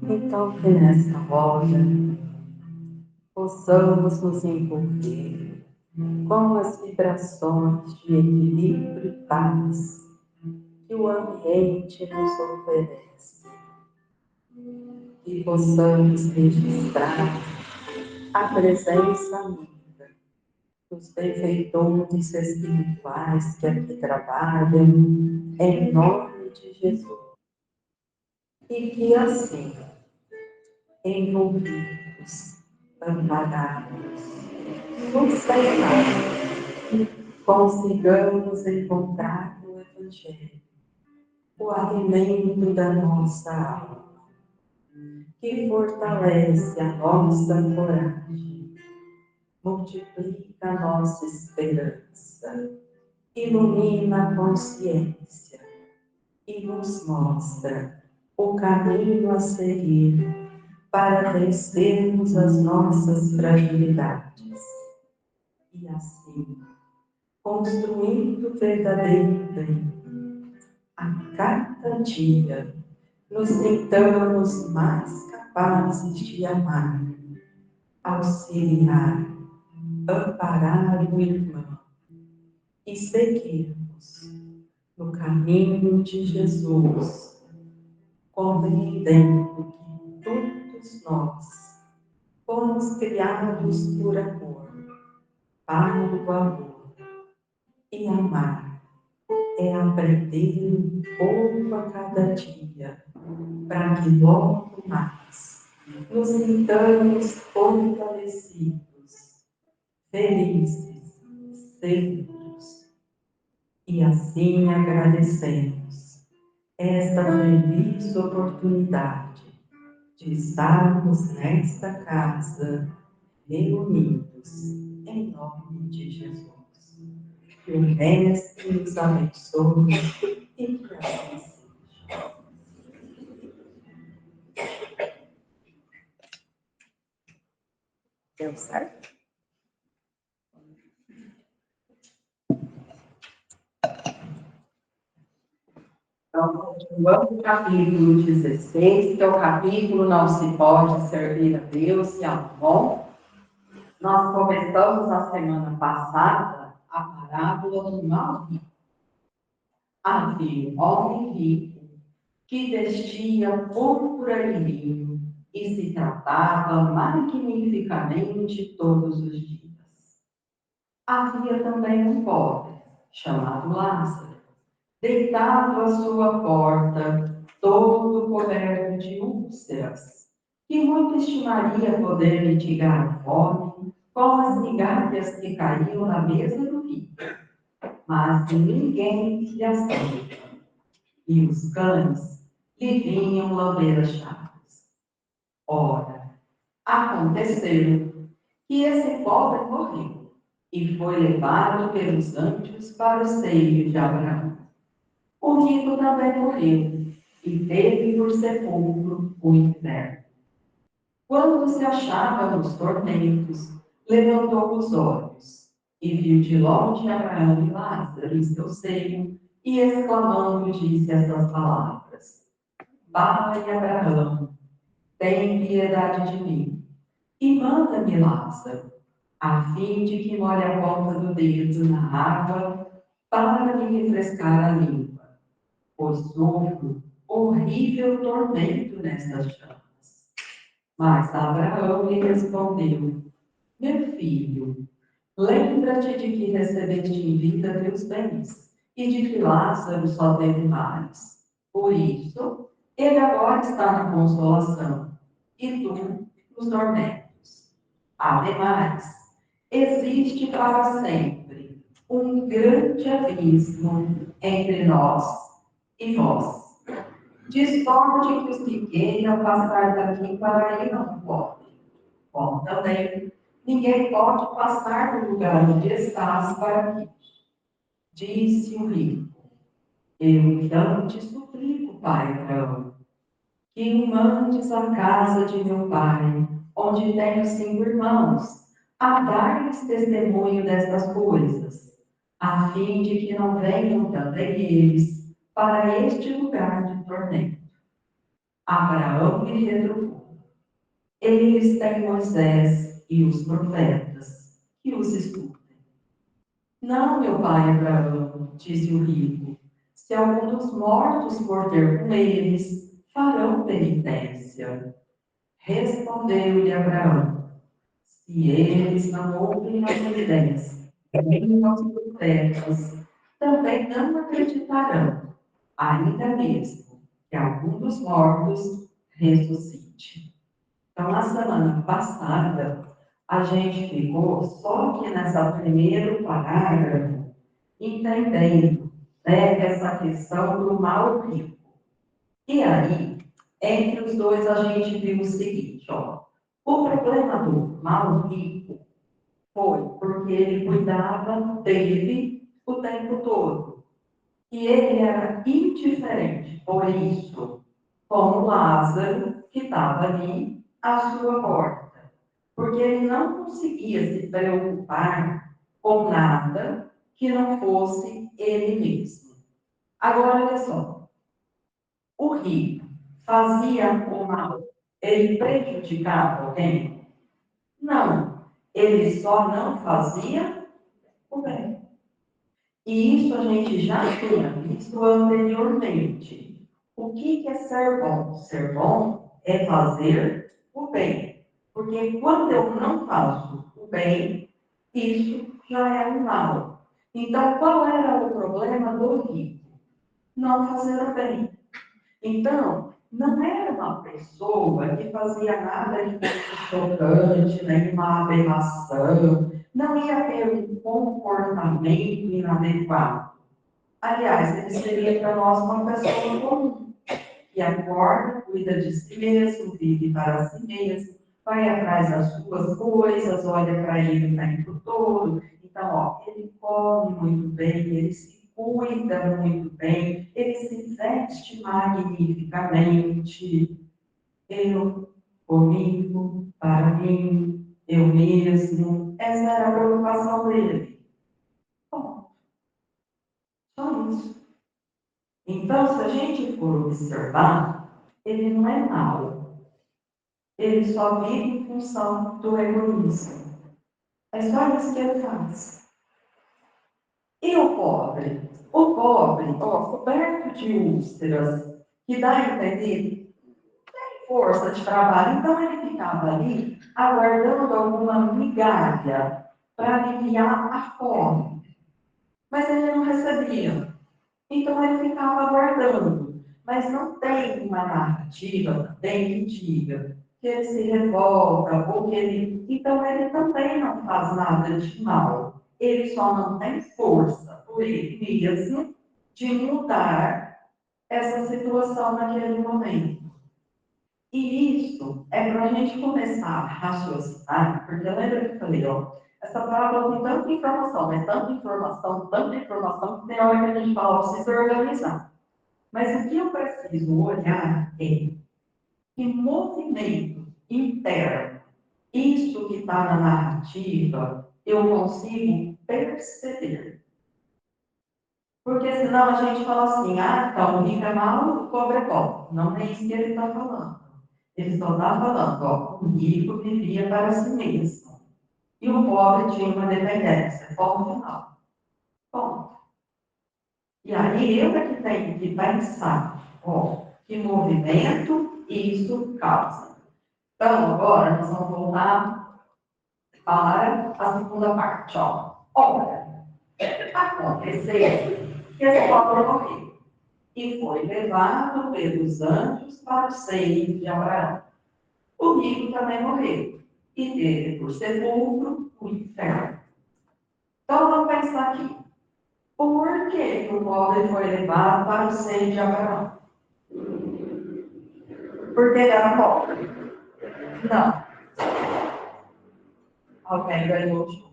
Então, que nesta hora possamos nos envolver com as vibrações de equilíbrio e paz que o ambiente nos oferece. E possamos registrar a presença amiga dos benfeitores espirituais que aqui trabalham, em nome de Jesus. E que assim, envolvidos, amparados, sustentados, consigamos encontrar no Evangelho o alimento da nossa alma, que fortalece a nossa coragem, multiplica a nossa esperança, ilumina a consciência e nos mostra o caminho a seguir para vencermos as nossas fragilidades. E assim, construindo o verdadeiro bem, a cada dia nos sintamos mais capazes de amar, auxiliar, amparar o irmão e seguirmos no caminho de Jesus, compreendendo que todos nós fomos criados por amor, para o amor, e amar é aprender um pouco a cada dia, para que logo mais nos sintamos fortalecidos, felizes, seguros. E assim agradecemos esta feliz oportunidade de estarmos nesta casa reunidos em nome de Jesus. Que o Mestre nos abençoe e que assim seja. Deu certo? Então, continuando o capítulo 16, que é o capítulo Não se pode servir a Deus e ao bom. Nós começamos na semana passada a parábola do mal rico. Havia um homem rico que vestia púrpura e vinho e se tratava magnificamente todos os dias. Havia também um pobre, chamado Lázaro, deitado à sua porta, todo coberto de úlceras, que muito estimaria poder mitigar a fome com as migalhas que caíam na mesa do rico. Mas ninguém lhe aceita, e os cães lhe vinham lamber as chagas. Ora, aconteceu que esse pobre morreu e foi levado pelos anjos para o seio de Abraão. O rico também morreu e teve por sepulcro o inferno. Quando se achava nos tormentos, levantou os olhos e viu de longe Abraão e Lázaro em seu seio, e exclamando disse estas palavras: Pai Abraão, tem piedade de mim, e manda-me Lázaro, a fim de que molhe a ponta do dedo na água para me refrescar a língua, pois sofro horrível tormento nestas chamas. Mas Abraão lhe respondeu: Meu filho, lembra-te de que recebeste em vida teus bens, e de que Lázaro só teve males. Por isso, ele agora está na consolação, e tu nos tormentos. Ademais, existe para sempre um grande abismo entre nós e vós. De sorte que os que queiram passar daqui para aí não podem. Como também, ninguém pode passar do lugar onde estás para aqui. Disse o rico: Eu então te suplico, pai Abraão, que me mandes à casa de meu pai, onde tenho 5 irmãos, a dar-lhes testemunho destas coisas, a fim de que não venham também eles para este lugar de tormento. Abraão lhe retrucou: eles têm Moisés e os profetas, que os escutem. Não, meu pai Abraão, disse o rico, se algum dos mortos for ter com eles, farão penitência. Respondeu-lhe Abraão: se eles não ouvem a Moisés, nem aos profetas, também não acreditarão, ainda mesmo que algum dos mortos ressuscite. Então, na semana passada, a gente ficou só aqui nessa primeiro parágrafo, entendendo, né, essa questão do mal rico. E aí, entre os dois, a gente viu o seguinte, ó, o problema do mal rico foi porque ele cuidava dele o tempo todo. E ele era indiferente, por isso, como Lázaro, que estava ali à sua porta. Porque ele não conseguia se preocupar com nada que não fosse ele mesmo. Agora, olha só, o rico fazia o mal, ele prejudicava alguém? Não, ele só não fazia o bem. E isso a gente já tinha visto anteriormente. O que é ser bom? Ser bom é fazer o bem. Porque quando eu não faço o bem, isso já é um mal. Então, qual era o problema do rico? Não fazer o bem. Então, não era uma pessoa que fazia nada de chocante, nenhuma aberração, não ia ter um comportamento inadequado. Aliás, ele seria para nós uma pessoa comum, que acorda, cuida de si mesmo, vive para si mesmo, vai atrás das suas coisas, olha para ele o tempo todo. Então, ó, ele come muito bem, ele se cuida muito bem, ele se veste magnificamente. Eu, comigo, para mim, eu mesmo. Essa era a preocupação dele. Bom, só isso. Então, se a gente for observar, ele não é mau. Ele só vive em função do egoísmo. É só isso que ele faz. E o pobre? O pobre, ó, coberto de úlceras, que dá a entender, tem força de trabalho, então ele ficava ali aguardando alguma migalha para aliviar a fome. Mas ele não recebia. Então ele ficava aguardando, mas não tem uma narrativa também que diga que ele se revolta ou que ele. Então ele também não faz nada de mal. Ele só não tem força por ele mesmo de mudar essa situação naquele momento. E isso é para a gente começar a raciocinar, porque lembra que eu falei, ó, essa parábola tem tanta informação, que tem hora que a gente fala, precisa organizar. Mas o que eu preciso olhar é que movimento interno, isso que está na narrativa, eu consigo perceber. Porque senão a gente fala assim, ah, então, o rico é mau, o pobre é pobre. Não é isso que ele está falando. Ele só está falando, ó, o rico vivia para si mesmo. E o pobre tinha uma dependência. Ponto final. Ponto. E aí eu é que tenho que pensar, ó, que movimento isso causa. Então, agora nós vamos voltar para a segunda parte, ó. Ora, aconteceu que esse pobre morreu e foi levado pelos anjos para o seio de Abraão. O rico também morreu e teve por sepulcro o inferno. Então, vamos pensar aqui. Por que o pobre foi levado para o seio de Abraão? Porque ele era pobre? Não. Alguém ganhou o jogo.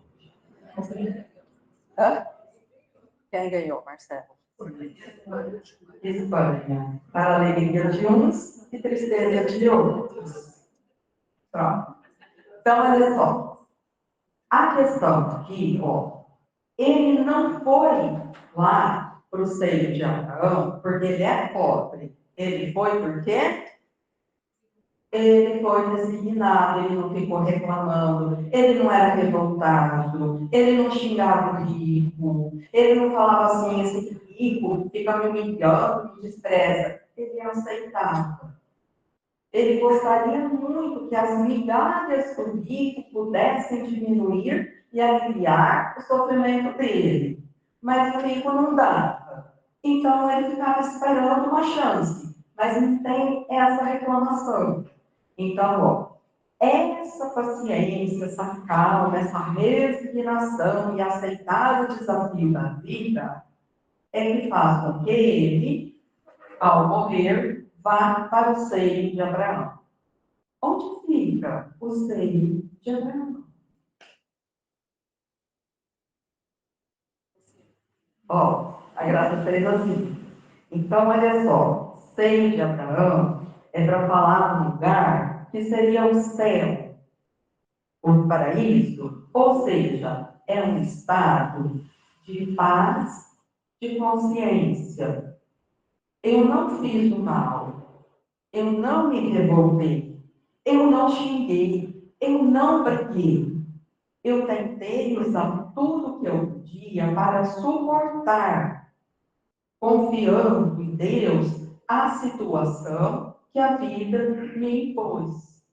Hã? Quem ganhou, Marcelo? Espanha. Para a alegria de uns e tristeza de outros. Pronto. Então, olha só. A questão aqui, ó, ele não foi lá para o seio de Abraão porque ele é pobre. Ele foi por quê? Ele foi designado, ele não ficou reclamando, ele não era revoltado, ele não xingava o rico, ele não falava assim, esse rico fica me humilhando, me despreza. Ele aceitava. Ele gostaria muito que as migalhas do rico pudessem diminuir e aliviar o sofrimento dele. Mas o rico não dava. Então ele ficava esperando uma chance. Mas não tem essa reclamação. Então, ó, essa paciência, essa calma, essa resignação e aceitar o desafio da vida é que faz com que ele, ao morrer, vá para o seio de Abraão. Onde fica o seio de Abraão? Ó, a graça fez assim. Então, olha só, seio de Abraão é para falar um lugar que seria o céu, o paraíso, ou seja, é um estado de paz, de consciência. Eu não fiz o mal, eu não me revoltei, eu não xinguei, eu não briguei. Eu tentei usar tudo que eu podia para suportar, confiando em Deus, a situação que a vida me impôs.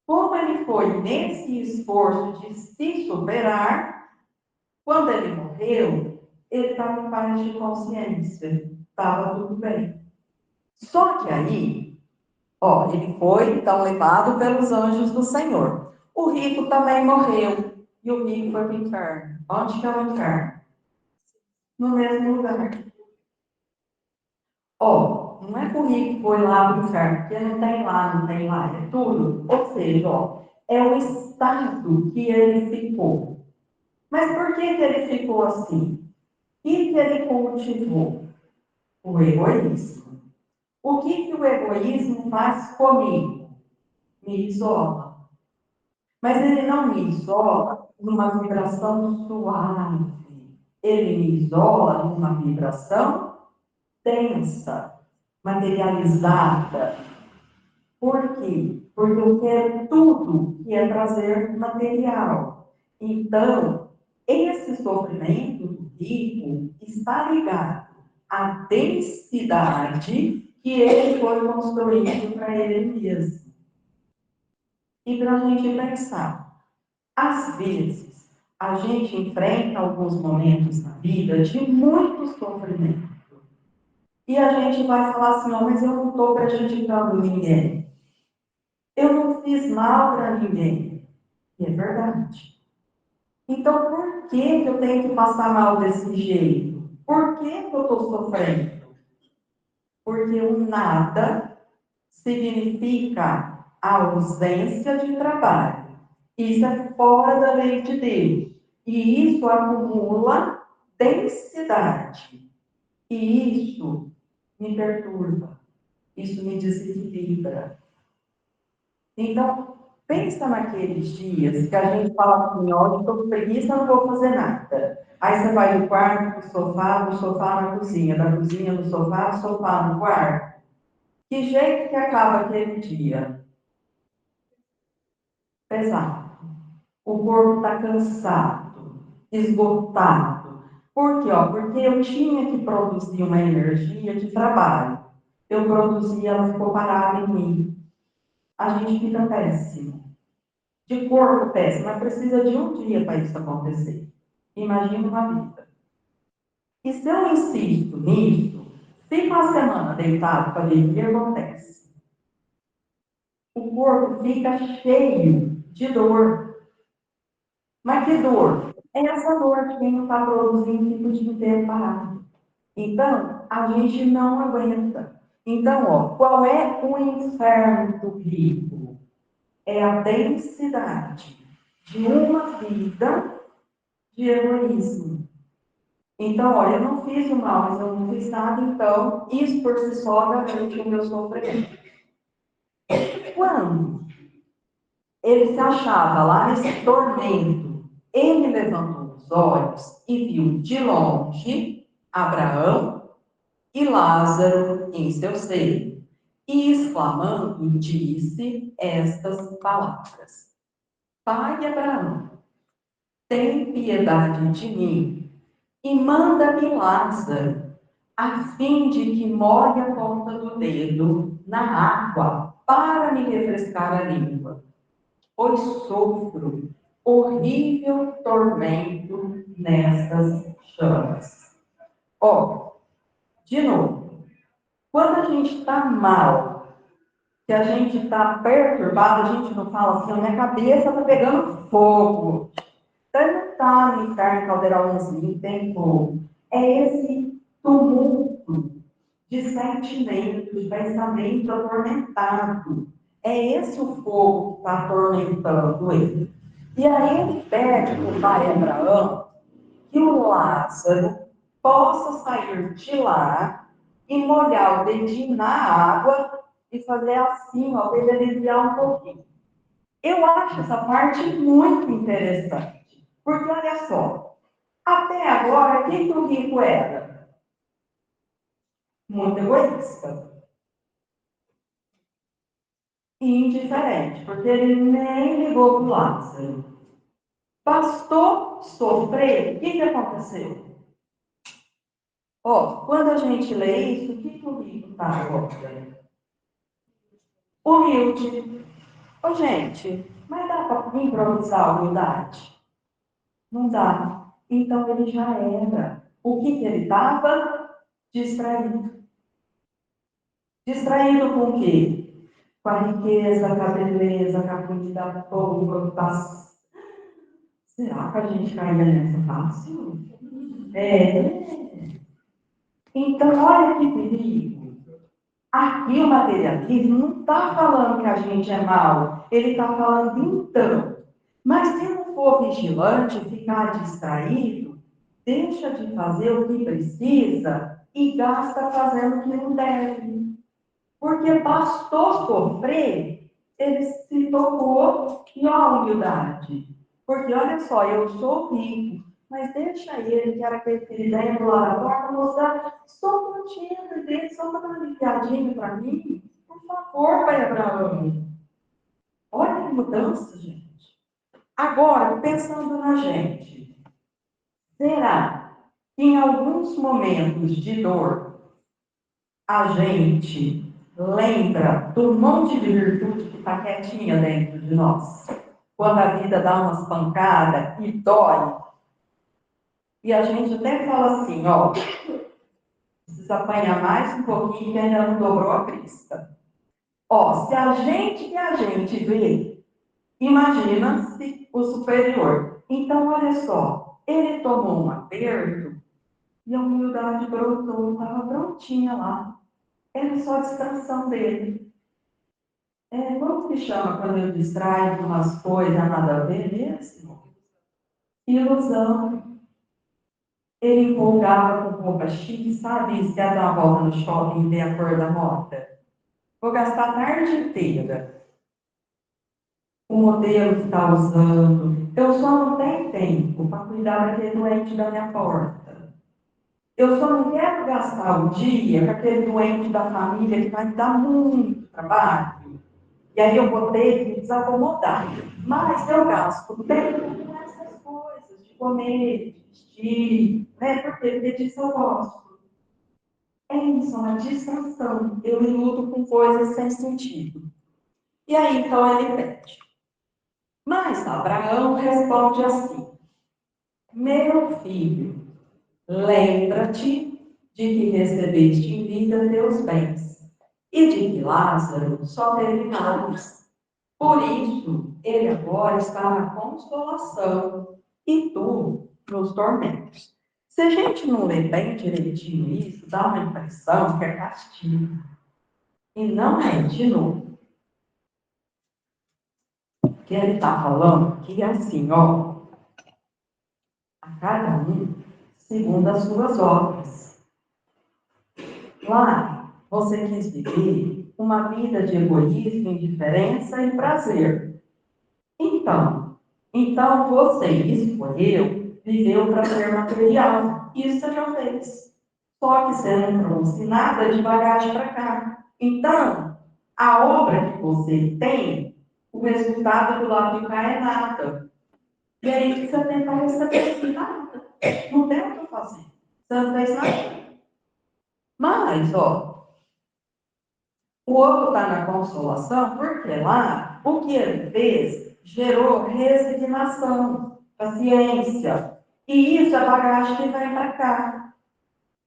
Como ele foi nesse esforço de se superar, quando ele morreu, ele estava em paz de consciência, estava tudo bem. Só que aí, ó, ele foi então levado pelos anjos do Senhor. O rico também morreu. E o rico foi para o inferno. Onde que é o inferno? No mesmo lugar. Ó, não é que o rico foi lá para o inferno, porque não tem lá, não tem lá, é tudo. Ou seja, ó, é o estado que ele ficou. Mas por que ele ficou assim? O que ele cultivou? O egoísmo. O que o egoísmo faz comigo? Me isola. Mas ele não me isola numa vibração suave. Ele me isola numa vibração densa, materializada. Por quê? Porque eu quero tudo que é prazer material. Então, esse sofrimento do rico está ligado à densidade que ele foi construindo para ele mesmo. E para a gente pensar, às vezes, a gente enfrenta alguns momentos na vida de muito sofrimento. E a gente vai falar assim, oh, mas eu não estou prejudicando ninguém. Eu não fiz mal para ninguém. E é verdade. Então, por que eu tenho que passar mal desse jeito? Por que eu estou sofrendo? Porque o nada significa a ausência de trabalho. Isso é fora da lei de Deus. E isso acumula densidade. E isso me perturba. Isso me desequilibra. Então, pensa naqueles dias que a gente fala assim, ó, estou com preguiça, não vou fazer nada. Aí você vai do quarto para o sofá, do sofá na cozinha, da cozinha no sofá, do sofá no quarto. Que jeito que acaba aquele dia? Pesado. O corpo está cansado, esgotado. Por quê? Ó, porque eu tinha que produzir uma energia de trabalho. Eu produzi, ela ficou parada em mim. A gente fica péssimo. De corpo péssimo, mas precisa de um dia para isso acontecer. Imagina uma vida. E se eu insisto nisso, fica uma semana deitado para ver o que acontece. O corpo fica cheio de dor. Mas que dor? É essa dor de quem não está produzindo e podia ter parado. Então, a gente não aguenta. Então, ó, qual é o inferno do rico? É a densidade de uma vida de egoísmo. Então, olha, eu não fiz o mal, mas eu não fiz nada, então isso por si só garante o meu sofrimento. Quando ele se achava lá nesse tormento, ele levantou os olhos e viu de longe Abraão e Lázaro em seu seio. e exclamando, disse estas palavras: Pai Abraão, tem piedade de mim e manda-me Lázaro, a fim de que molhe a ponta do dedo na água para me refrescar a língua, pois sofro horrível tormento nestas chamas. Ó, de novo, quando a gente está mal, que a gente está perturbado, a gente não fala assim, a minha cabeça está pegando fogo. Então não está no inferno caldeirãozinho, tem fogo. É esse tumulto de sentimento, de pensamento atormentado. É esse o fogo que está atormentando ele. E aí ele pede para o pai Abraão que o Lázaro possa sair de lá e molhar o dedinho na água e fazer assim, ó, para ele aliviar um pouquinho. Eu acho essa parte muito interessante, porque olha só, até agora, quem que o rico era? Muito egoísta e indiferente, porque ele nem ligou para o Lázaro. Bastou sofrer, o que aconteceu? Ó, quando a gente lê isso, o que o rico está agora? Humilde. Ô, gente, mas dá para improvisar a humildade? Não dá. Então ele já era. O que ele estava? Distraído. Distraído com o quê? Com a riqueza, com a beleza, com a comida boa, com a... Será que a gente cairia nessa fácil? É. Então, olha que perigo. Aqui o materialismo não está falando que a gente é mal, ele está falando então. Mas se não for vigilante, ficar distraído, deixa de fazer o que precisa e gasta fazendo o que não deve. Porque bastou sofrer, ele se tocou e ó a humildade. Porque olha só, eu sou rico, mas deixa ele, que era aquele filho lá na porta, mostrar, só um dinheiro dele, só para dar uma ligadinha para mim. Por favor, pai Abraão. Olha que mudança, gente. Agora, pensando na gente, será que em alguns momentos de dor, a gente lembra do monte de virtude que está quietinha dentro de nós? Quando a vida dá umas pancadas e dói, e a gente até fala assim, ó, precisa apanhar mais um pouquinho que ainda não dobrou a crista. Ó, se a gente que a gente vê, imagina-se o superior. Então, olha só, ele tomou um aperto e a humildade brotou, estava prontinha lá. Era só a distração dele. Como que chama quando eu distraio com umas coisas nada a ver mesmo? Ilusão. Ele empolgava com roupa chique, sabe? Se ia dar uma volta no shopping e ver a cor da moda. Vou gastar a tarde inteira. O modelo que está usando. Eu só não tenho tempo para cuidar daquele doente da minha porta. Eu só não quero gastar o dia com aquele doente da família que vai me dar muito trabalho. E aí eu vou ter que me desacomodar. Mas eu gasto tempo com essas coisas, de comer, de vestir, né? Porque disso eu gosto. É isso, uma distração. Eu me iludo com coisas sem sentido. E aí, então, ele pede. Mas Abraão responde assim: Meu filho, lembra-te de que recebeste em vida teus bens, e de que Lázaro só teve males. Por isso, ele agora está na consolação, e tu nos tormentos. Se a gente não lê bem direitinho isso, dá uma impressão que é castigo. E não é, de novo. Que ele está falando que é assim, ó, a cada um segundo as suas obras. Lá, você quis viver uma vida de egoísmo, indiferença e prazer. Então você escolheu viver o prazer material. Isso você já fez. Só que você não trouxe nada de bagagem para cá. Então, A obra que você tem, o resultado do lado de cá é nada. E aí você tenta receber nada. Não tem o que fazer. Você não fez nada. Mas, ó, o outro está na consolação, porque lá, o que ele fez gerou resignação, paciência. E isso é bagagem que vai para cá.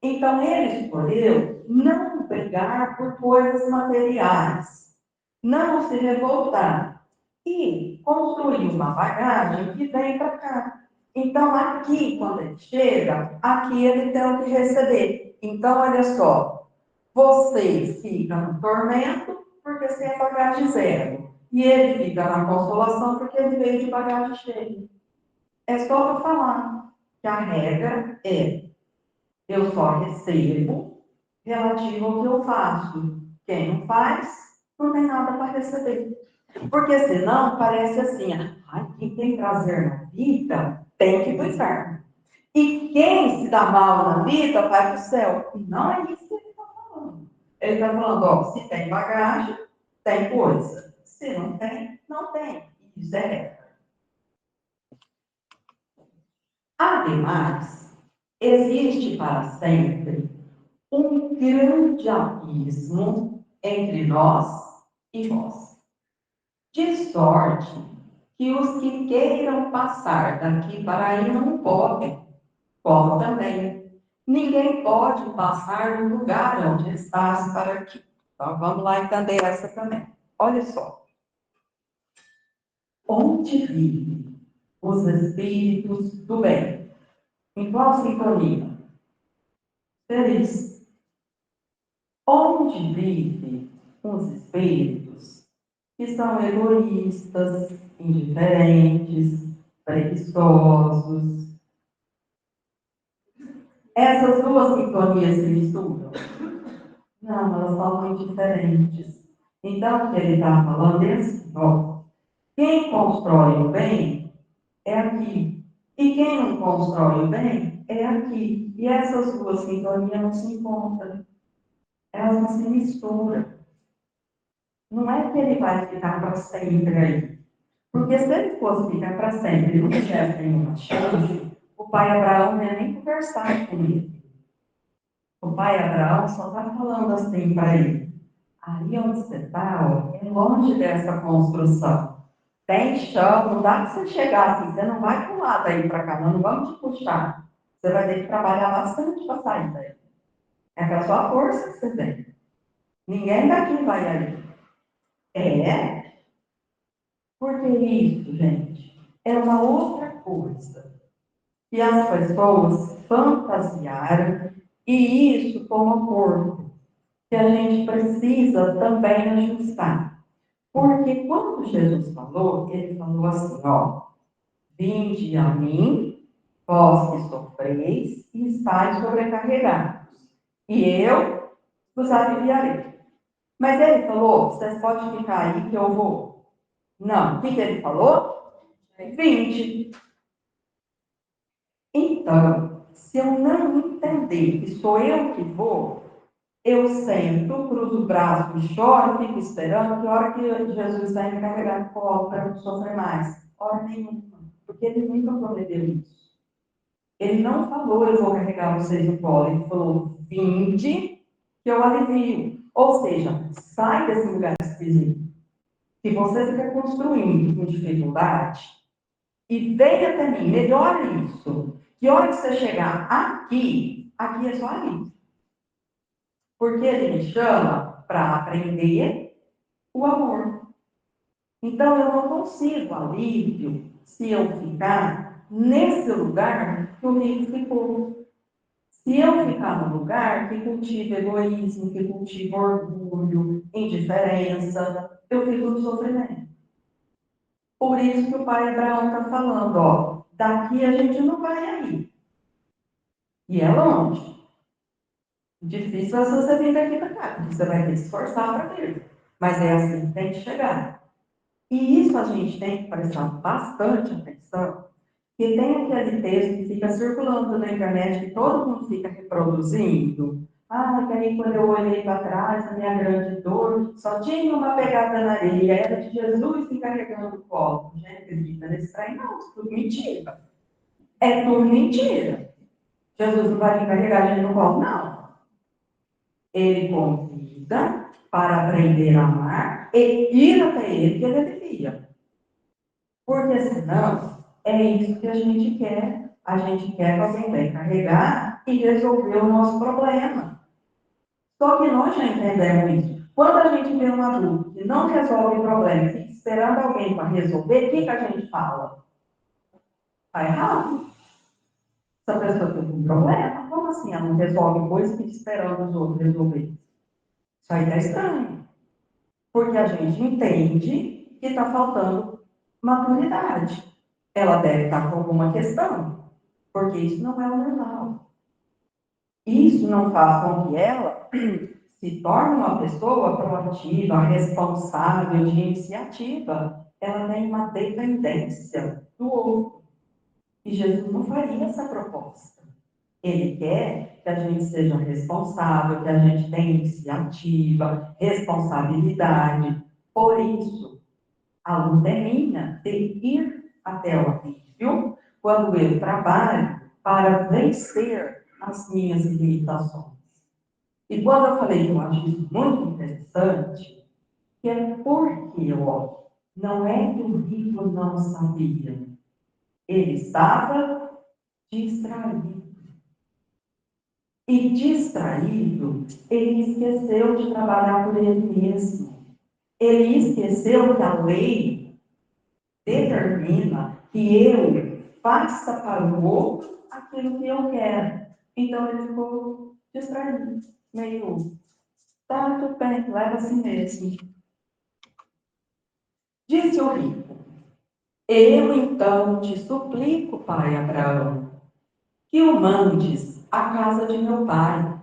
Então, ele escolheu não brigar por coisas materiais, não se revoltar e construir uma bagagem que vem para cá. Então, aqui, quando ele chega, aqui ele tem o que receber. Então, olha só, você fica no tormento porque você é bagagem zero. E ele fica na consolação porque ele veio de bagagem cheia. É só para falar que a regra é: eu só recebo relativo ao que eu faço. Quem não faz, não tem nada para receber. Porque senão parece assim: ai, quem tem prazer na vida tem que ir para o inferno. E quem se dá mal na vida vai para o céu. E não é isso que ele está falando. Ele está falando: ó, se tem bagagem, tem coisa. Se não tem, não tem. Isso é regra. Ademais, existe para sempre um grande abismo entre nós e vós. De sorte que os que queiram passar daqui para aí não podem, como também. Ninguém pode passar no lugar onde estás para aqui. Então, vamos lá entender essa também. Olha só. Onde vivem os espíritos do bem? Em qual sintonia? Feliz. Onde vivem os espíritos que são egoístas, indiferentes, preguiçosos? Essas duas sintonias se misturam? Não, elas são muito diferentes. Então, o que ele está falando é assim, ó, quem constrói o bem é aqui. E quem não constrói o bem é aqui. E essas duas sintonias não se encontram. Elas não se misturam. Não é que ele vai ficar para sempre aí. Porque se ele fosse ficar para sempre e não tivesse nenhuma chance, o pai Abraão não ia nem conversar com ele. O pai Abraão só está falando assim para ele: aí onde você está, é longe dessa construção. Tem chão, não dá para você chegar assim, você não vai pular daí para cá, não vamos te puxar. Você vai ter que trabalhar bastante para sair daí. É com a sua força que você tem. Ninguém daqui vai aí. É, porque isso, gente, é uma outra coisa que as pessoas fantasiaram, e isso como corpo, que a gente precisa também ajustar. Porque quando Jesus falou, ele falou assim, ó, vinde a mim, vós que sofreis e estáis sobrecarregados, e eu vos aliviarei. Mas ele falou, vocês podem ficar aí que eu vou. Não, o que ele falou? Vinde. Então, se eu não entender que sou eu que vou, eu sento, cruzo o braço e choro, fico esperando que a hora que Jesus vai me carregar no colo para não sofrer mais. Hora nenhuma, porque ele nunca prometeu isso. Ele não falou, eu vou carregar vocês no colo. Ele falou, vinde, que eu alivio. Ou seja, sai desse lugar esquisito. Se você fica construindo com dificuldade, e vem até mim, melhore isso. Que hora que você chegar aqui, aqui é só ali. Porque ele me chama para aprender o amor. Então, eu não consigo alívio se eu ficar nesse lugar que o rico ficou. Se eu ficar no lugar que cultiva egoísmo, que cultiva orgulho, indiferença, eu fico no sofrimento. Por isso que o pai Abraão está falando, ó, daqui a gente não vai aí. E é longe. Difícil é você vir daqui para cá, porque você vai ter que se esforçar para vir. Mas é assim que tem que chegar. E isso a gente tem que prestar bastante atenção, porque tem aquele texto que fica circulando na internet, que todo mundo fica reproduzindo, Ah, que aí quando eu olhei para trás, a minha grande dor, só tinha uma pegada na areia, era de Jesus se carregando o colo. Gente, acredita nesse trem? Não, isso é tudo mentira. É tudo mentira. Jesus não vai vir carregar a gente no colo, não. Ele convida para aprender a amar e ir até ele que ele devia. Porque senão, é isso que a gente quer. A gente quer que alguém venha carregar e resolver o nosso problema. Só que nós já entendemos isso. Quando a gente vê um adulto que não resolve o problema, fica esperando alguém para resolver, o que a gente fala? Está errado. Essa pessoa tem um problema. Como assim? Ela não resolve coisa e fica esperando os outros resolver. Isso aí está estranho. Porque a gente entende que está faltando maturidade. Ela deve estar com alguma questão. Porque isso não é o normal. Isso não faz com que ela se torne uma pessoa proativa, responsável, de iniciativa. Ela tem uma dependência do outro. E Jesus não faria essa proposta. Ele quer que a gente seja responsável, que a gente tenha iniciativa, responsabilidade. Por isso, a luta é minha de ir até o alívio quando eu trabalho para vencer as minhas limitações. E quando eu falei que eu acho isso muito interessante, que é porque, ó, não é que o rico não sabia, ele estava distraído. E distraído, ele esqueceu de trabalhar por ele mesmo. Ele esqueceu que a lei determina que eu faça para o outro aquilo que eu quero. Então ele ficou distraído, meio, tá, tudo bem, leva assim mesmo. Disse o rico: eu então te suplico, pai Abraão, que o mandes à casa de meu pai,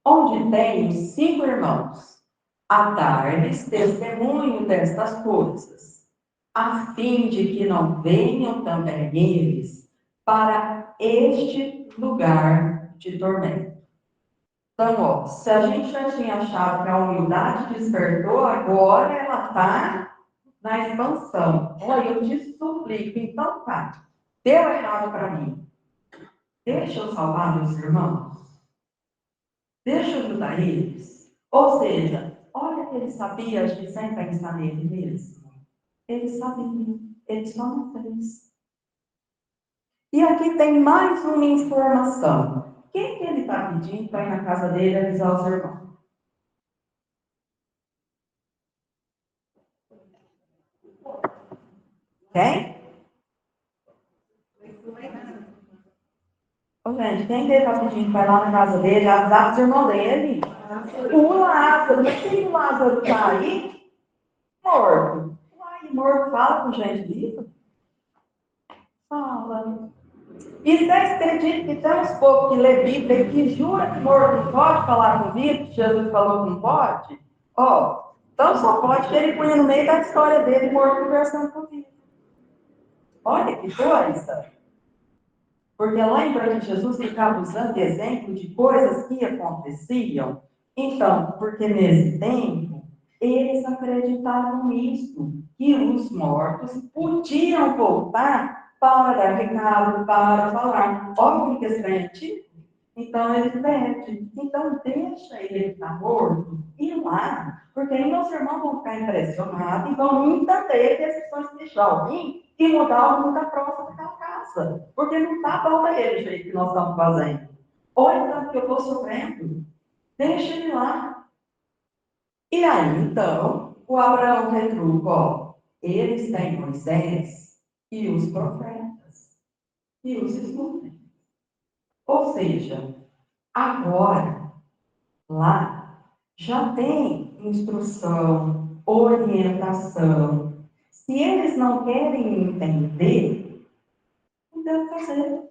onde tenho 5 irmãos, a dar-lhes testemunho destas coisas, a fim de que não venham também eles para este lugar de tormento. Então, ó, se a gente já tinha achado que a humildade despertou, agora ela está na expansão. Olha, eu te suplico, então tá, deu errado para mim. Deixa eu salvar meus irmãos. Deixa eu ajudar eles. Ou seja, olha que ele sabia agir sem pensar nele mesmo. Ele sabia, ele só não fez. E aqui tem mais uma informação. Quem que ele está pedindo para ir na casa dele avisar os irmãos? Quem? Ô, gente, quem que ele está pedindo para ir lá na casa dele avisar os irmãos dele? O Lázaro. Mas quem o Lázaro está aí? Morto. Uai, morto fala com gente viva? Fala. E você acredita que tem uns povos que lê Bíblia e que jura que morto não pode falar com vivo, que Jesus falou que não pode? Ó, então só pode que ele punha no meio da história dele morto conversando com vivo. Olha que coisa! Porque lembra que Jesus ficava usando exemplo de coisas que aconteciam? Então, porque nesse tempo, eles acreditavam nisso, que os mortos podiam voltar para dar recado, para falar. Olha que estranho, então ele pede. Então deixa ele estar morto e ir lá. Porque aí meus irmãos vão ficar impressionados e vão entender que eles vão deixar alguém e mudar o mundo da próxima daquela casa. Porque não está bom para ele o jeito que nós estamos fazendo. Olha tanto que eu estou sofrendo. Deixa ele lá. E aí, então, o Abraão retruca, ó, eles têm Moisés e os profetas. E os escutem. Ou seja, agora, lá já tem instrução, orientação. Se eles não querem entender, não deve fazer.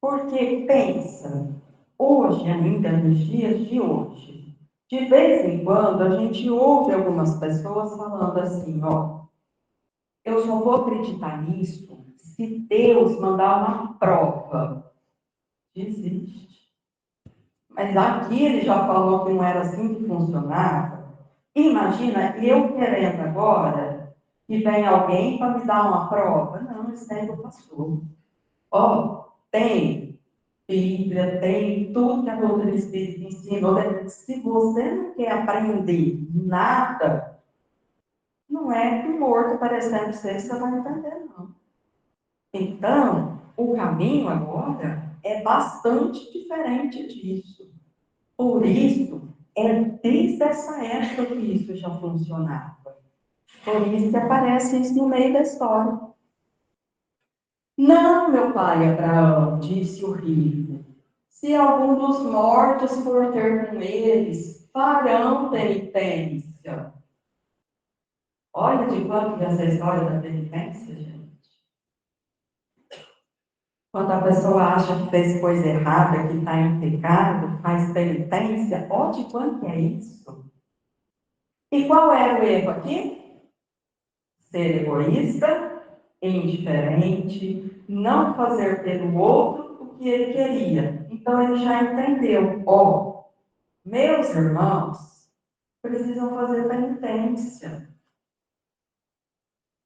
Porque pensa, hoje, ainda nos dias de hoje, de vez em quando a gente ouve algumas pessoas falando assim, ó, eu só vou acreditar nisso se Deus mandar uma prova. Desiste. Mas aqui ele já falou que não era assim que funcionava. Imagina eu querendo agora que vem alguém para me dar uma prova. Não, esse tempo passou. Ó, tem Bíblia, tem tudo que a doutrina espírita ensina. Se você não quer aprender nada, não é que morto aparecendo ser, você vai entender, não. Então, o caminho agora é bastante diferente disso. Por isso, é desde essa época que isso já funcionava. Por isso que aparece isso no meio da história. Não, meu pai Abraão, disse o rico, se algum dos mortos for ter com eles, farão penitência. Olha de quanto que essa história da penitência, gente. Quando a pessoa acha que fez coisa errada, que está em pecado, faz penitência, olha de quanto que é isso. E qual era o erro aqui? Ser egoísta, indiferente, não fazer pelo outro o que ele queria. Então ele já entendeu, ó, meus irmãos precisam fazer penitência.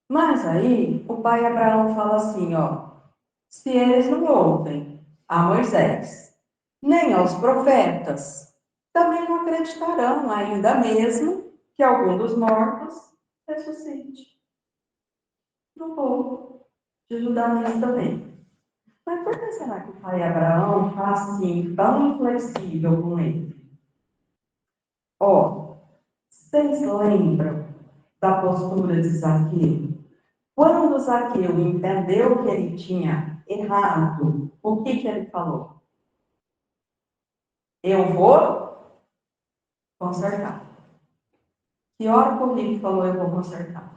Mas aí o pai Abraão fala assim, ó, se eles não ouvem a Moisés, nem aos profetas, também não acreditarão, ainda mesmo que algum dos mortos ressuscite. Não vou te ajudar nisso também. Mas por que será que o pai Abraão está assim, tão inflexível com ele? Ó, vocês lembram da postura de Zaqueu? Quando Zaqueu entendeu que ele tinha errado, o que ele falou? Eu vou consertar. Que hora que o rico falou, eu vou consertar?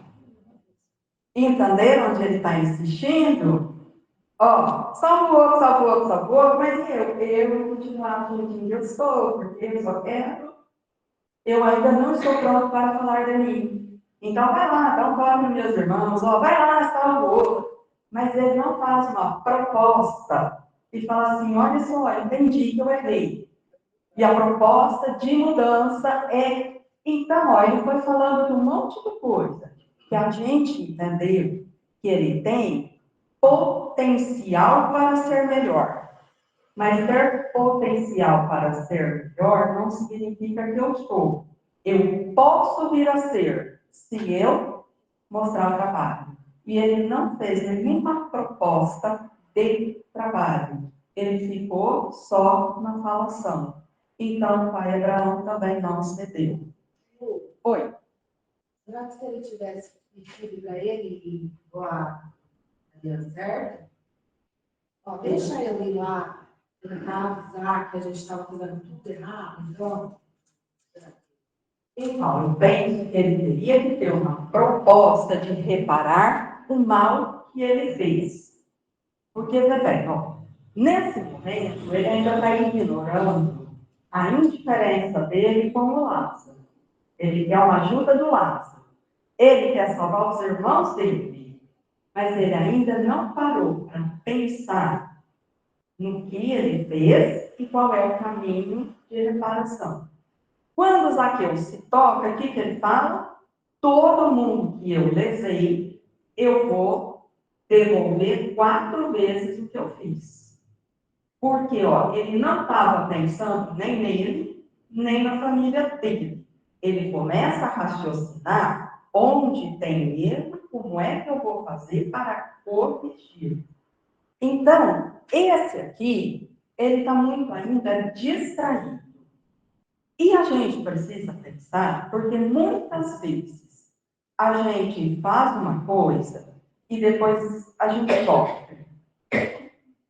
Entenderam onde ele está insistindo? Ó, salvo o outro, salvo o outro, salvo o outro, mas eu vou continuar fingindo que eu estou, porque eu só quero. Eu ainda não estou pronto para falar de mim. Então vai lá, dá um toque nos meus irmãos, ó, vai lá, salva o outro. Mas ele não faz uma proposta e fala assim, olha só, eu entendi que eu errei. E a proposta de mudança é... Então, ó, ele foi falando de um monte de coisa que a gente entendeu que ele tem potencial para ser melhor. Mas ter potencial para ser melhor não significa que eu sou. Eu posso vir a ser, se eu mostrar o trabalho. E ele não fez nenhuma proposta de trabalho. Ele ficou só na falação. Então, o pai Abraão também não cedeu. Oi. Será que se ele tivesse pedido para ele ir lá, daria certo? Ó, deixa eu ir lá, tentar avisar que a gente estava fazendo tudo errado, então. Então, eu penso que ele teria que ter uma proposta de reparar o mal que ele fez. Porque, bem, ó, nesse momento, ele ainda está ignorando a indiferença dele com o Lázaro. Ele quer uma ajuda do Lázaro. Ele quer salvar os irmãos dele. Mas ele ainda não parou para pensar no que ele fez e qual é o caminho de reparação. Quando Zaqueu se toca, o que ele fala? Todo mundo que eu levei, eu vou devolver 4 vezes o que eu fiz. Porque, ó, ele não estava pensando nem nele, nem na família dele. Ele começa a raciocinar onde tem erro, como é que eu vou fazer para corrigir. Então, esse aqui, ele está muito ainda distraído. E a gente precisa pensar, porque muitas vezes a gente faz uma coisa e depois a gente sofre.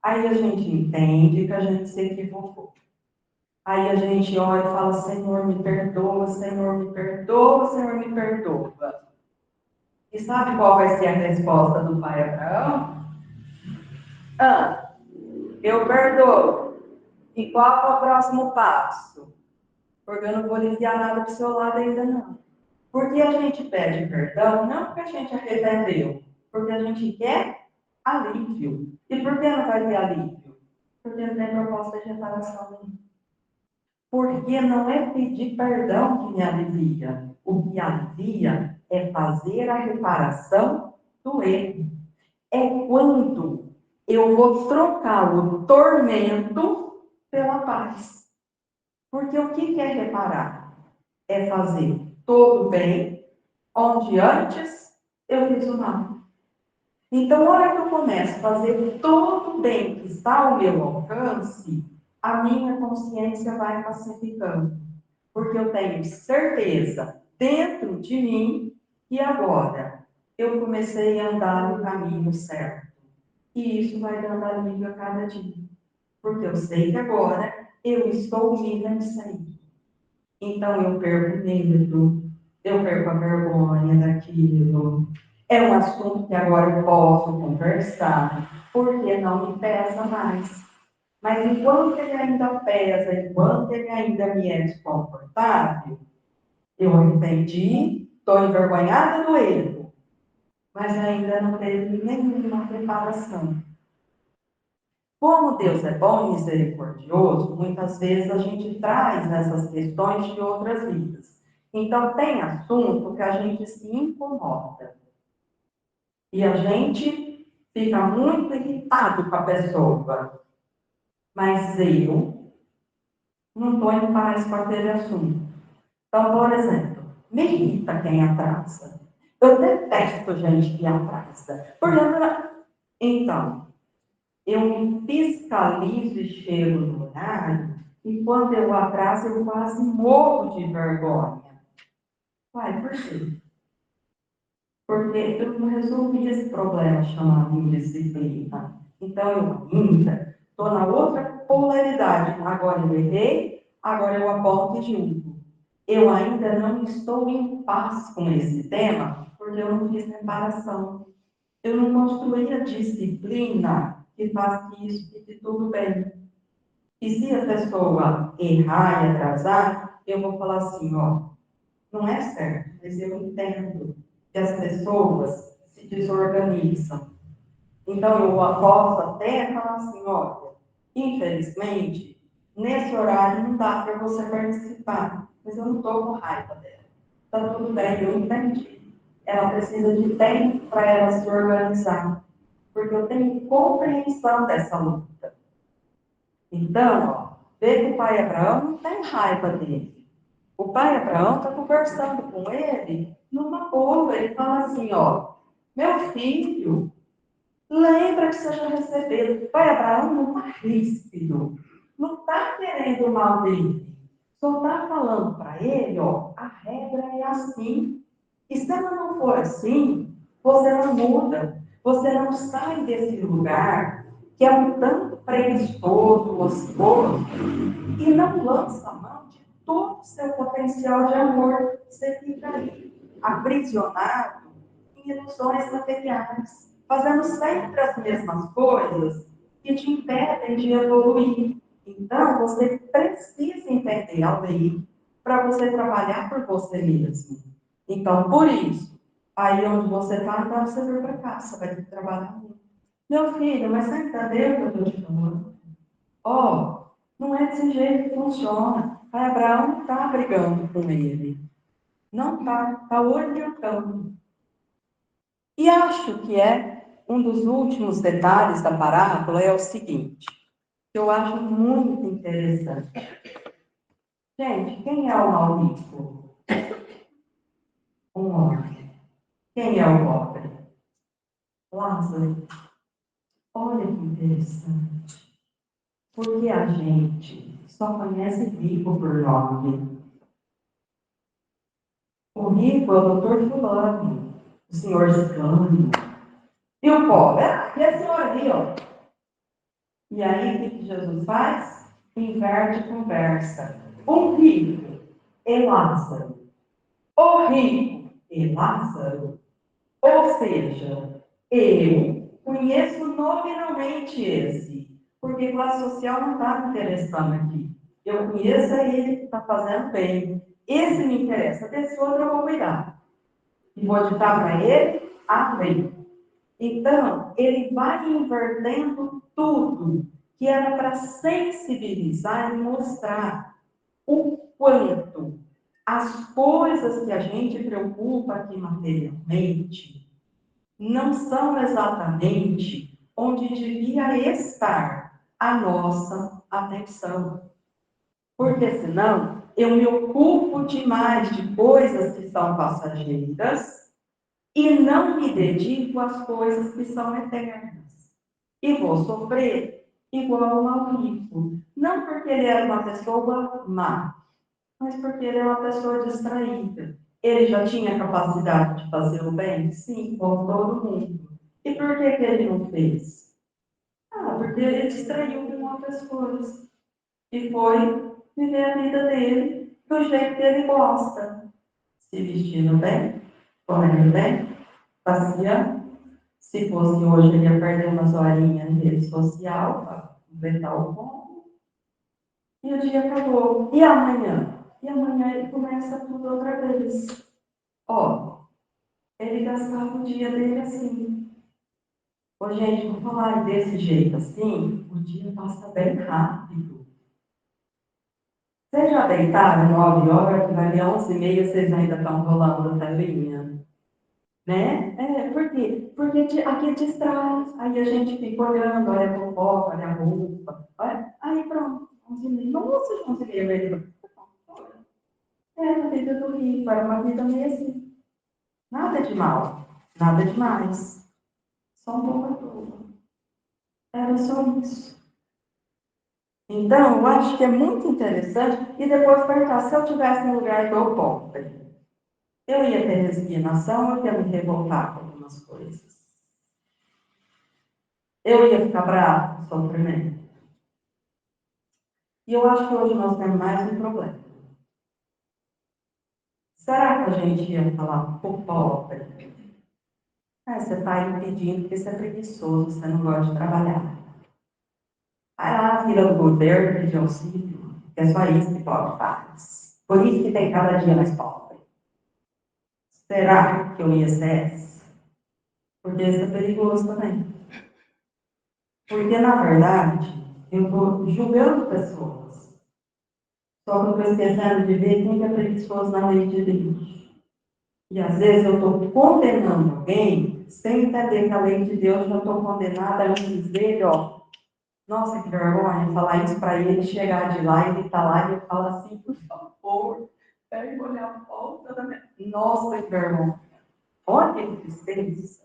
Aí a gente entende que a gente se equivocou. Aí a gente olha e fala, Senhor, me perdoa, Senhor, me perdoa, Senhor, me perdoa. E sabe qual vai ser a resposta do pai Abraão? Ah, eu perdoo. E qual é o próximo passo? Porque eu não vou aliviar nada do seu lado ainda não. Porque a gente pede perdão, não porque a gente arrependeu, porque a gente quer alívio. E por que não vai ter alívio? Porque não tem proposta de reparação. Porque não é pedir perdão que me alivia. O que alivia é fazer a reparação do erro. É quando eu vou trocar o tormento pela paz. Porque o que é reparar? É fazer todo bem, onde antes eu fiz o mal. Então, na hora que eu começo a fazer todo o bem que está ao meu alcance, a minha consciência vai pacificando. Porque eu tenho certeza dentro de mim que agora eu comecei a andar no caminho certo. E isso vai dando alívio a cada dia. Porque eu sei que agora eu estou me vencendo. Então eu perco o medo, eu perco a vergonha daquilo. É um assunto que agora eu posso conversar, porque não me pesa mais. Mas enquanto ele ainda pesa, enquanto ele ainda me é desconfortável, eu entendi, estou envergonhada do erro, mas ainda não teve nenhuma preparação. Como Deus é bom e misericordioso, muitas vezes a gente traz essas questões de outras vidas. Então, tem assunto que a gente se incomoda. E a gente fica muito irritado com a pessoa. Mas eu não estou em paz com aquele assunto. Então, por exemplo, me irrita quem atrasa. Eu detesto gente que atrasa. Então, eu me fiscalizo e chego no horário, e quando eu atraso, eu quase morro de vergonha. Uai, por quê? Porque eu não resolvi esse problema chamado indisciplina. Então, eu ainda estou na outra polaridade. Agora eu errei, agora eu aponto e julgo. Eu ainda não estou em paz com esse tema, porque eu não fiz reparação. Eu não construí a disciplina que faz que isso fique tudo bem. E se a pessoa errar e atrasar, eu vou falar assim, ó, não é certo, mas eu entendo que as pessoas se desorganizam. Então, eu posso até falar assim, olha, infelizmente, nesse horário não dá para você participar, mas eu não estou com raiva dela. Está tudo bem, eu entendi. Ela precisa de tempo para ela se organizar, porque eu tenho compreensão dessa luta. Então, ó, vê que o pai Abraão não tem raiva dele. O pai Abraão está conversando com ele numa boa. Ele fala assim, ó, meu filho, lembra que você já recebeu. O pai Abraão não está ríspido, não está querendo o mal dele. Só está falando para ele, ó, a regra é assim. E se ela não for assim, você não muda. Você não sai desse lugar que é um tanto preguiçoso, ocioso, e não lança a mão de todo o seu potencial de amor. Você fica aí, aprisionado em ilusões materiais, fazendo sempre as mesmas coisas que te impedem de evoluir. Então, você precisa entender a lei para você trabalhar por você mesmo. Então, por isso, aí onde você está, agora você vai para casa, você vai ter que trabalhar muito. Meu filho, mas você entendeu o que eu estou te falando? Ó, não é desse jeito que funciona. Pai Abraão não está brigando com ele. Não está orientando. E acho que um dos últimos detalhes da parábola é o seguinte, que eu acho muito interessante. Gente, quem é o maldito? Um homem. Quem é o pobre? Lázaro. Olha que interessante. Porque a gente só conhece rico por nome. O rico é o doutor fulano, o senhor Ciclano. E o pobre? E a senhora ali, ó. E aí, o que Jesus faz? Inverte a conversa. O rico é Lázaro. O rico é Lázaro. Ou seja, eu conheço nominalmente esse, porque classe social não está me interessando aqui. Eu conheço ele que está fazendo bem. Esse me interessa. Desse outro eu vou cuidar. E vou ditar para ele a lei. Então, ele vai invertendo tudo que era para sensibilizar e mostrar. o quanto as coisas que a gente preocupa aqui materialmente não são exatamente onde devia estar a nossa atenção. Porque senão eu me ocupo demais de coisas que são passageiras e não me dedico às coisas que são eternas. E vou sofrer igual o Maurício. Não porque ele era uma pessoa má, mas porque ele é uma pessoa distraída. Ele já tinha capacidade de fazer o bem? Sim, como todo mundo. E por que ele não fez? Porque ele distraiu com outras coisas. E foi viver a vida dele do jeito que ele gosta. Se vestindo bem, comendo bem, passeando. Se fosse hoje, ele ia perder umas horinhas em rede social para inventar o bom. E o dia acabou. E amanhã? E amanhã ele começa tudo outra vez. Ó, ele gastava o dia dele assim. Ô, gente, vou falar desse jeito assim, o dia passa bem rápido. Vocês já deitaram 9 horas, que vai ver 11h30, vocês ainda estão rolando a telinha? Né? Por quê? Porque aqui distrai. Aí a gente fica olhando, olha a fofoca, olha a roupa. Olha. Aí pronto, 11h30. Nossa, 11h30. A vida do rico, era uma vida meio assim. Nada de mal, nada demais. Só um pouco à toa. Era só isso. Então, eu acho que é muito interessante. E depois perguntar, se eu tivesse no lugar do pobre, eu ia ter resignação, eu ia me revoltar com algumas coisas. Eu ia ficar bravo com sofrimento. E eu acho que hoje nós temos mais um problema. Será que a gente ia falar pro pobre? Você está impedindo porque você é preguiçoso, você não gosta de trabalhar. Vai lá, fila do governo, pedir auxílio, que é só isso que pobre faz. Por isso que tem cada dia mais pobre. Será que eu ia ser essa? Porque isso é perigoso também. Porque, na verdade, eu estou julgando pessoas. Só que eu estou esquecendo de ver quem é preguiçoso na lei de Deus. E às vezes eu estou condenando alguém sem entender que a lei de Deus já estou condenada antes dele, ó. Nossa, que vergonha falar isso para ele, chegar de lá e ele está lá e eu falo assim, por favor, pega olhar a volta da minha. Nossa, que vergonha. Olha que tristeza.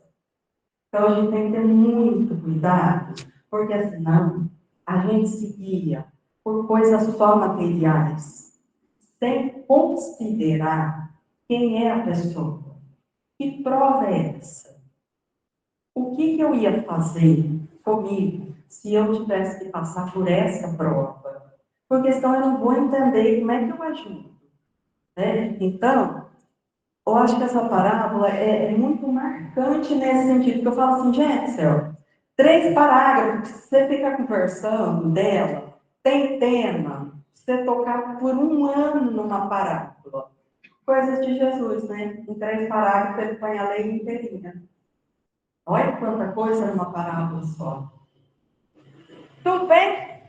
Então a gente tem que ter muito cuidado, porque senão a gente se guia por coisas só materiais, sem considerar quem é a pessoa. Que prova é essa? O que eu ia fazer comigo se eu tivesse que passar por essa prova? Porque senão eu não vou entender como é que eu ajudo. Né? Então, eu acho que essa parábola é muito marcante nesse sentido, que eu falo assim, gente, céu, 3 parágrafos, você fica conversando dela, tem tema, você tocar por 1 ano numa parábola. Coisas de Jesus, né? Em 3 parágrafos ele põe a lei inteirinha. Olha quanta coisa numa parábola só. Tudo bem?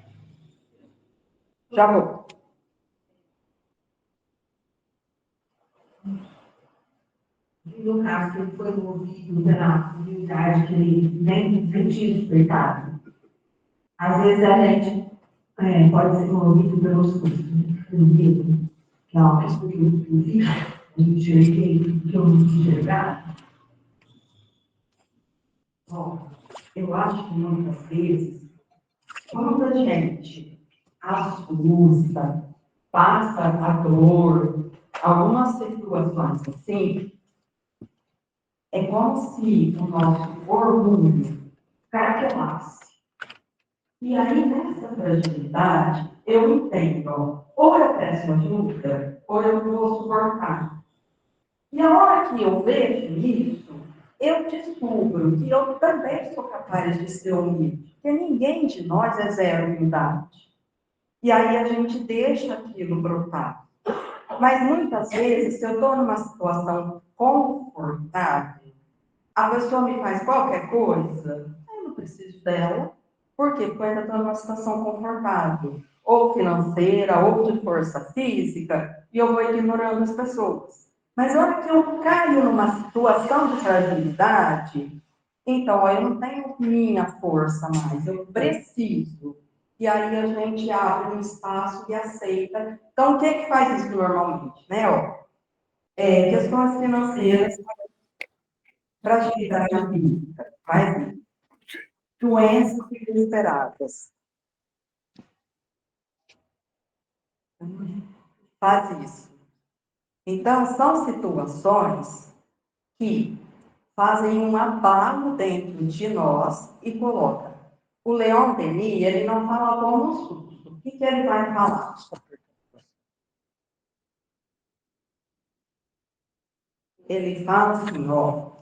Já vou. No caso, que ele foi movido pela divindade que ele nem tinha despertado. Às vezes a gente pode ser movido pelos costumes do medo, que é uma pessoa que eu vi, a gente enxerguei, que eu não enxergar. Bom, eu acho que muitas vezes, quando a gente assusta, passa a dor, algumas situações assim, é como se o nosso orgulho craquelasse. E aí, nessa fragilidade, eu entendo, ou eu peço ajuda, ou eu vou suportar. E a hora que eu vejo isso, eu descubro que eu também sou capaz de ser humilde. Porque ninguém de nós é zero humildade. E aí a gente deixa aquilo brotar. Mas muitas vezes, se eu estou numa situação confortável, a pessoa me faz qualquer coisa, eu não preciso dela. Por quê? Porque eu ainda estou numa situação confortável. ou financeira, ou de força física, e eu vou ignorando as pessoas. Mas a hora que eu caio numa situação de fragilidade, então, eu não tenho minha força mais, eu preciso. E aí a gente abre um espaço e aceita. Então, o que que faz isso normalmente? Né? Ó, questões financeiras, fragilidade física, faz isso. Doenças inesperadas, faz isso. Então, são situações que fazem um abalo dentro de nós e coloca. O Leon Denis, ele não fala como susto. O que que ele vai falar? Ele fala assim, ó,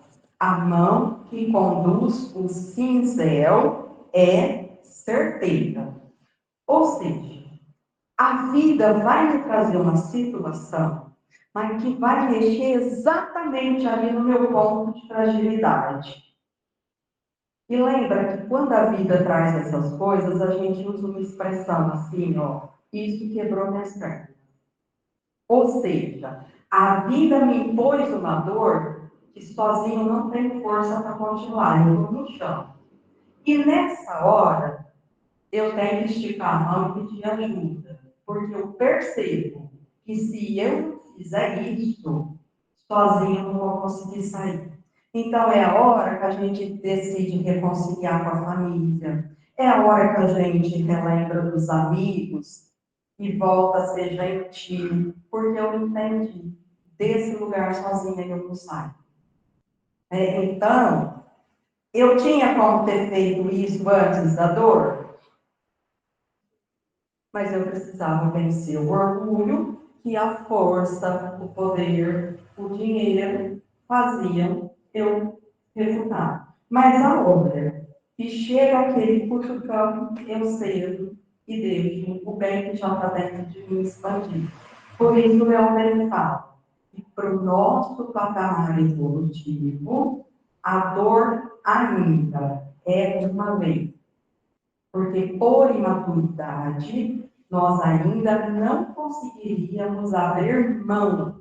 a mão que conduz o cinzel é certeira. Ou seja, a vida vai me trazer uma situação, mas que vai mexer exatamente ali no meu ponto de fragilidade. E lembra que quando a vida traz essas coisas, a gente usa uma expressão assim, ó, isso quebrou minhas pernas. Ou seja, a vida me impôs uma dor que sozinho não tenho força para continuar, eu estou no chão. E nessa hora, eu tenho que esticar a mão e pedir ajuda, porque eu percebo que se eu não fizer isso, sozinho eu não vou conseguir sair. Então é a hora que a gente decide reconciliar com a família, é a hora que a gente relembra dos amigos e volta a ser gentil, porque eu entendi, desse lugar sozinha eu não saio. Então, eu tinha como ter feito isso antes da dor? Mas eu precisava vencer o orgulho que a força, o poder, o dinheiro faziam eu refutar. Mas a outra, que chega aquele cutucão, eu cedo e deixo o bem que já está dentro de mim expandir. Por isso, o Leon fala que para o nosso patamar evolutivo, a dor ainda é uma lei. Porque por imaturidade, nós ainda não conseguiríamos abrir mão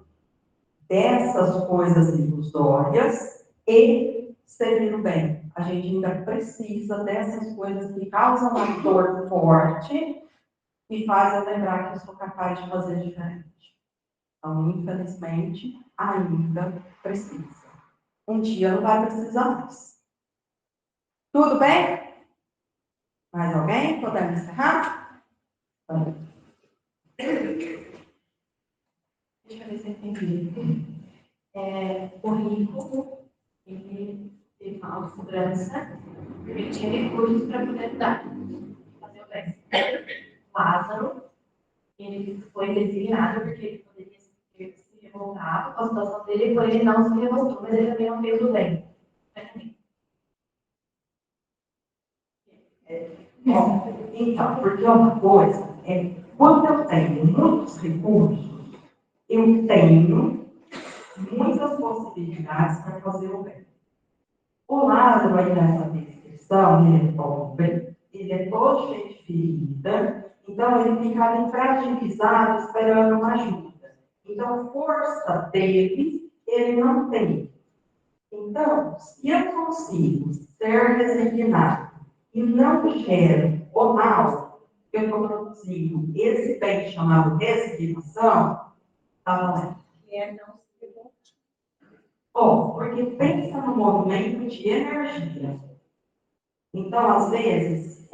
dessas coisas ilusórias e seguir o bem. A gente ainda precisa dessas coisas que causam uma dor forte e faz eu lembrar que eu sou capaz de fazer diferente. Então, infelizmente, ainda precisa. Um dia não vai precisar mais. Tudo bem? Mais alguém? Podemos encerrar? Deixa eu ver se eu entendi. O rico, ele teve uma autossegurança, ele tinha recursos para poder dar, fazer o bem. Lázaro, ele foi designado porque ele poderia ter se revoltado com a situação dele, porém ele não se revoltou, mas ele também não fez o bem. Bom, então, porque uma coisa é, quando eu tenho muitos recursos, eu tenho muitas possibilidades para fazer o bem. O Lázaro, aí nessa descrição, ele é pobre, ele é todo cheio de ferida, então ele ficava infragilizado esperando uma ajuda. Então, força dele, ele não tem. Então, se eu consigo ser resignado e não gero o mal, eu estou produzindo esse bem chamado resignação, está valendo. Não se bom, porque pensa no movimento de energia. Então, às vezes,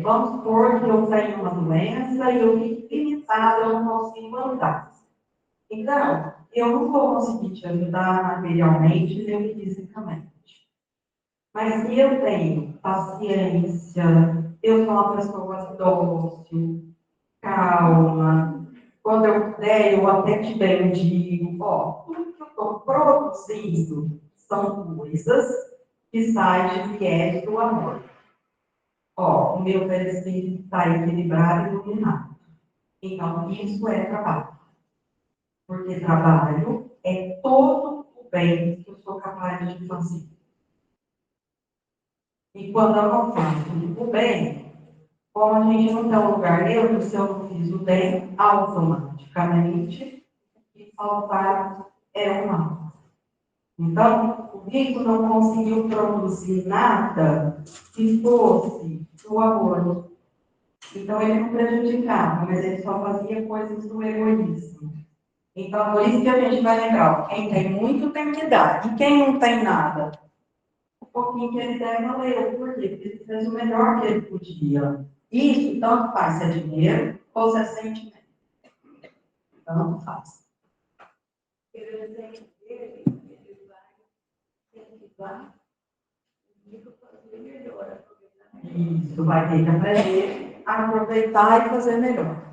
vamos supor que eu tenho uma doença e eu fico limitada, eu não consigo andar. Então, eu não vou conseguir te ajudar materialmente nem fisicamente. Mas se eu tenho paciência, eu sou uma pessoa dócil, calma, quando eu puder, eu até te bendigo. Ó, tudo que eu estou produzindo são coisas que saem de viés do amor. Ó, o meu perispírito está equilibrado e iluminado. Então, isso é trabalho. Porque trabalho é todo o bem que eu sou capaz de fazer. E quando eu não faço o bem, Como a gente não tem um lugar neutro, se eu não fiz o bem, automaticamente, e faltar é um mal. Então, o rico não conseguiu produzir nada que fosse do amor. Então, ele não prejudicava, mas ele só fazia coisas do egoísmo. Então, por isso que a gente vai lembrar, ó, quem tem muito tem que dar. E quem não tem nada? O pouquinho que ele der, valeu. Por quê? Porque ele fez o melhor que ele podia. Isso tanto faz se é dinheiro ou se é sentimento. Tanto faz. Ele vai incentivar o rico a fazer melhor. Isso, vai ter que aprender a aproveitar e fazer melhor.